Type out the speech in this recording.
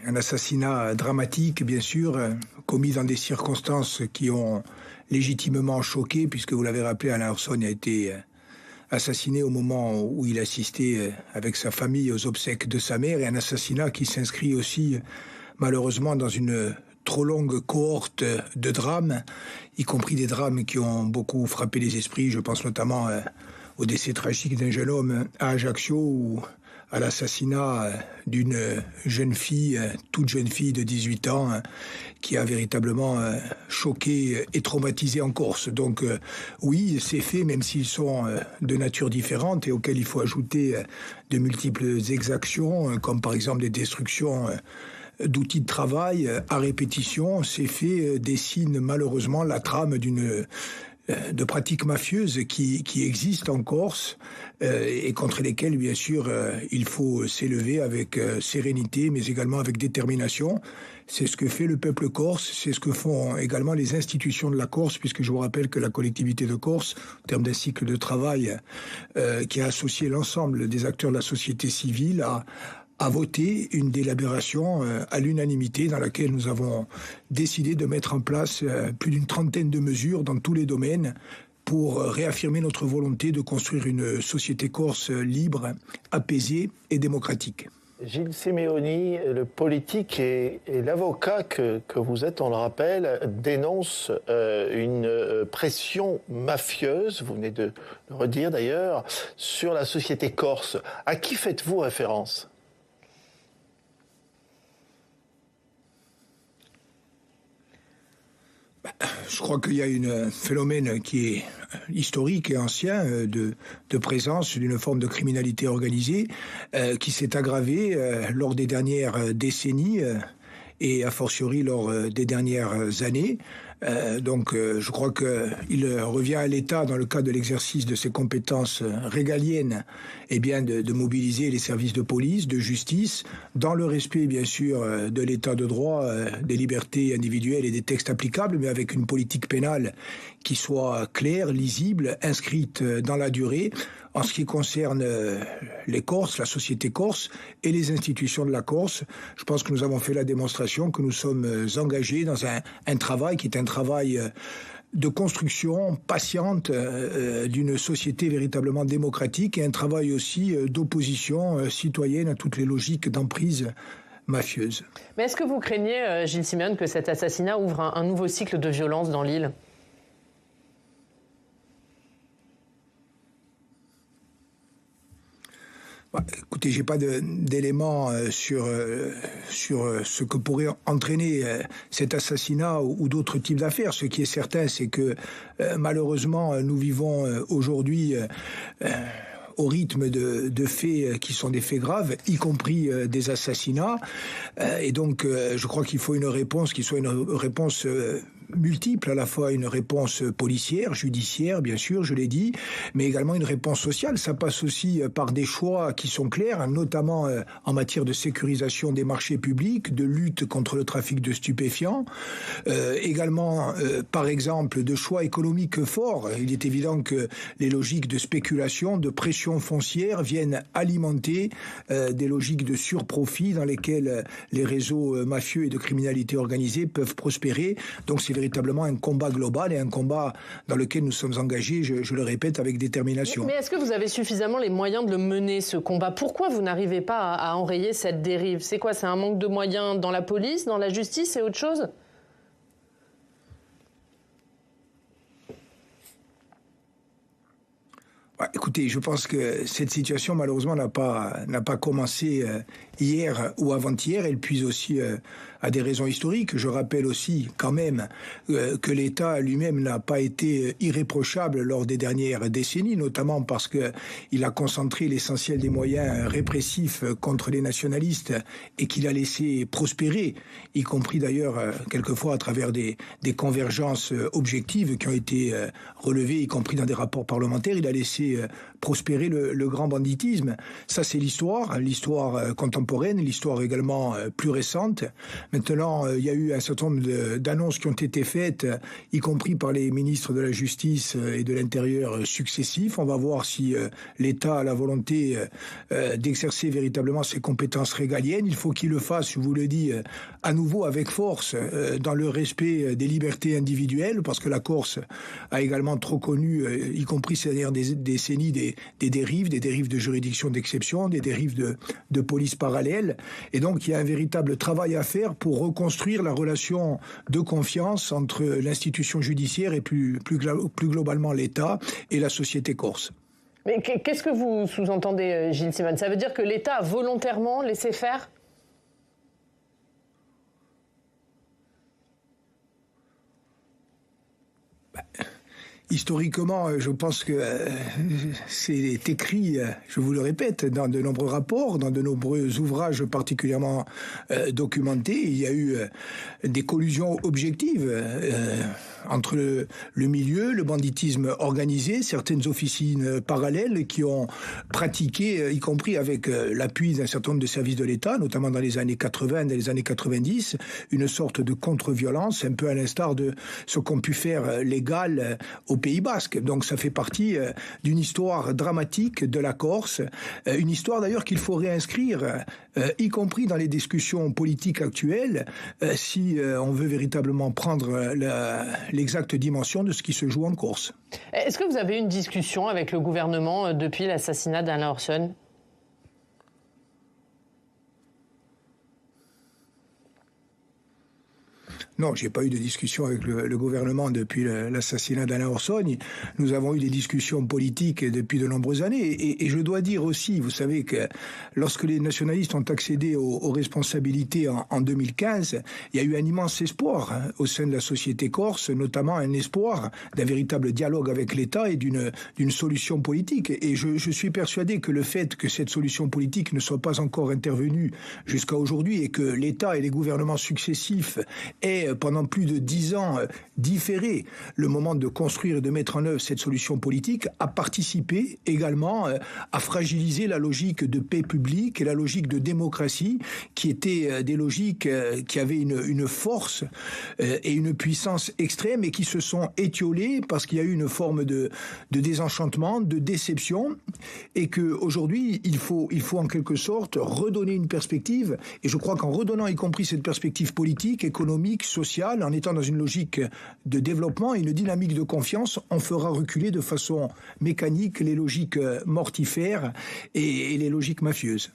un assassinat dramatique, bien sûr, commis dans des circonstances qui ont légitimement choqué, puisque vous l'avez rappelé, Alain Orson a été assassiné au moment où il assistait avec sa famille aux obsèques de sa mère, et un assassinat qui s'inscrit aussi malheureusement dans une trop longue cohorte de drames, y compris des drames qui ont beaucoup frappé les esprits. Je pense notamment au décès tragique d'un jeune homme à Ajaccio ou à l'assassinat d'une jeune fille, toute jeune fille de 18 ans, qui a véritablement choqué et traumatisé en Corse. Donc oui, ces faits, même s'ils sont de nature différente et auxquels il faut ajouter de multiples exactions, comme par exemple des destructions d'outils de travail à répétition, ces faits dessinent malheureusement la trame de pratiques mafieuses qui existent en Corse et contre lesquelles, bien sûr, il faut s'élever avec sérénité, mais également avec détermination. C'est ce que fait le peuple corse, c'est ce que font également les institutions de la Corse, puisque je vous rappelle que la collectivité de Corse, en termes d'un cycle de travail qui a associé l'ensemble des acteurs de la société civile, a voté une délibération à l'unanimité dans laquelle nous avons décidé de mettre en place plus d'une trentaine de mesures dans tous les domaines pour réaffirmer notre volonté de construire une société corse libre, apaisée et démocratique. Gilles Simeoni, le politique et l'avocat que vous êtes, on le rappelle, dénonce une pression mafieuse, vous venez de le redire d'ailleurs, sur la société corse. À qui faites-vous référence ? Je crois qu'il y a un phénomène qui est historique et ancien de présence d'une forme de criminalité organisée qui s'est aggravée lors des dernières décennies et a fortiori lors des dernières années. Donc je crois qu'il revient à l'État, dans le cadre de l'exercice de ses compétences régaliennes, eh bien de mobiliser les services de police, de justice, dans le respect bien sûr de l'État de droit, des libertés individuelles et des textes applicables, mais avec une politique pénale qui soit claire, lisible, inscrite dans la durée. En ce qui concerne les Corses, la société corse et les institutions de la Corse, je pense que nous avons fait la démonstration que nous sommes engagés dans un travail qui est un travail de construction patiente d'une société véritablement démocratique et un travail aussi d'opposition citoyenne à toutes les logiques d'emprise mafieuse. Mais est-ce que vous craignez, Gilles Simeoni, que cet assassinat ouvre un nouveau cycle de violence dans l'île ? Écoutez, j'ai pas d'éléments sur ce que pourrait entraîner cet assassinat ou d'autres types d'affaires. Ce qui est certain, c'est que malheureusement, nous vivons aujourd'hui au rythme de faits qui sont des faits graves, y compris des assassinats. Et donc, je crois qu'il faut une réponse qui soit une réponse multiple, à la fois une réponse policière, judiciaire, bien sûr, je l'ai dit, mais également une réponse sociale. Ça passe aussi par des choix qui sont clairs, notamment en matière de sécurisation des marchés publics, de lutte contre le trafic de stupéfiants, également, par exemple, de choix économiques forts. Il est évident que les logiques de spéculation, de pression foncière viennent alimenter des logiques de surprofit dans lesquelles les réseaux mafieux et de criminalité organisée peuvent prospérer. Donc c'est véritablement un combat global et un combat dans lequel nous sommes engagés, je le répète, avec détermination. Mais est-ce que vous avez suffisamment les moyens de le mener, ce combat ? Pourquoi vous n'arrivez pas à enrayer cette dérive ? C'est quoi ? C'est un manque de moyens dans la police, dans la justice, c'est autre chose ? Écoutez, je pense que cette situation, malheureusement, n'a pas commencé hier ou avant-hier. Elle puise aussi à des raisons historiques. Je rappelle aussi, quand même, que l'État lui-même n'a pas été irréprochable lors des dernières décennies, notamment parce qu'il a concentré l'essentiel des moyens répressifs contre les nationalistes et qu'il a laissé prospérer, y compris d'ailleurs quelquefois à travers des convergences objectives qui ont été relevées, y compris dans des rapports parlementaires. Il a laissé prospérer le grand banditisme. Ça, c'est l'histoire contemporaine contemporaine, l'histoire également plus récente. Maintenant, il y a eu un certain nombre d'annonces qui ont été faites, y compris par les ministres de la Justice et de l'Intérieur successifs. On va voir si l'État a la volonté d'exercer véritablement ses compétences régaliennes. Il faut qu'il le fasse, je vous le dis, à nouveau avec force, dans le respect des libertés individuelles, parce que la Corse a également trop connu, y compris ces dernières décennies, des dérives de juridiction d'exception, des dérives de police parallèle. Et donc, il y a un véritable travail à faire pour reconstruire la relation de confiance entre l'institution judiciaire et plus globalement l'État et la société corse. Mais qu'est-ce que vous sous-entendez, Gilles Simon? Ça veut dire que l'État a volontairement laissé faire? Historiquement, je pense que c'est écrit, je vous le répète, dans de nombreux rapports, dans de nombreux ouvrages particulièrement documentés. Il y a eu des collusions objectives entre le milieu, le banditisme organisé, certaines officines parallèles qui ont pratiqué, y compris avec l'appui d'un certain nombre de services de l'État, notamment dans les années 80 et les années 90, une sorte de contre-violence, un peu à l'instar de ce qu'ont pu faire les Galles au Pays Basque. Donc ça fait partie d'une histoire dramatique de la Corse, une histoire d'ailleurs qu'il faut réinscrire, y compris dans les discussions politiques actuelles, si on veut véritablement prendre l'exacte dimension de ce qui se joue en Corse. Est-ce que vous avez eu une discussion avec le gouvernement depuis l'assassinat d'Alain Orson ? Non, j'ai pas eu de discussion avec le gouvernement depuis l'assassinat d'Alain Orson. Nous avons eu des discussions politiques depuis de nombreuses années. Et je dois dire aussi, vous savez que lorsque les nationalistes ont accédé aux responsabilités en 2015, il y a eu un immense espoir au sein de la société corse, notamment un espoir d'un véritable dialogue avec l'État et d'une solution politique. Et je suis persuadé que le fait que cette solution politique ne soit pas encore intervenue jusqu'à aujourd'hui et que l'État et les gouvernements successifs aient pendant plus de 10 ans différé le moment de construire et de mettre en œuvre cette solution politique, a participé également à fragiliser la logique de paix publique et la logique de démocratie qui étaient des logiques qui avaient une force et une puissance extrême et qui se sont étiolées parce qu'il y a eu une forme de désenchantement, de déception et qu'aujourd'hui il faut en quelque sorte redonner une perspective et je crois qu'en redonnant y compris cette perspective politique, économique, sociale, en étant dans une logique de développement et une dynamique de confiance, on fera reculer de façon mécanique les logiques mortifères et les logiques mafieuses.